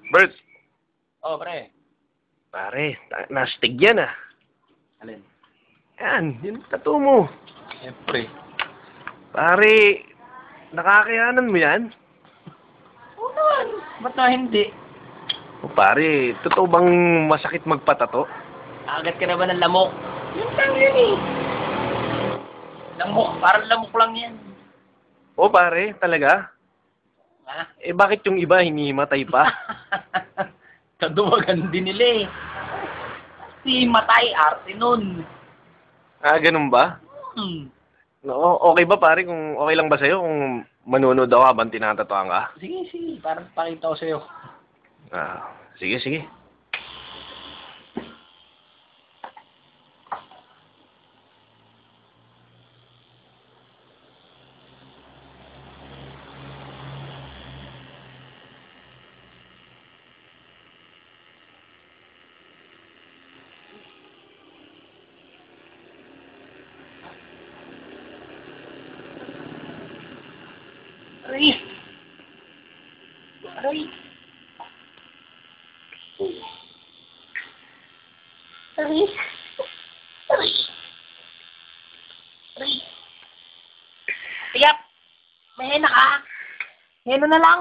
Bert, Oh, pre. pare, nastig yan ah. Alin? Yan, yung tattoo mo. Siyempre. Pare, nakakayanan mo yan? Oo naman. Ba't na hindi? O pare, totoo bang masakit magpatato? Agad ka na ba ng lamok? Yun lang yun eh. Lamok. Parang lamok lang yan. O pare, talaga? Ha? Eh bakit yung iba hinihimatay pa? Kaduwagan din nila eh. Si Matay, arte nun. Ah, ganun ba? Hmm. No, okay ba pare kung okay lang ba sa'yo kung manonood ako habang tinatatuan ka? Sige, sige. Parang pakita ko sa'yo. Ah, sige, sige. Aray! Aray! Aray! Aray! Aray! Tiyak! May hena ka! Hena na lang!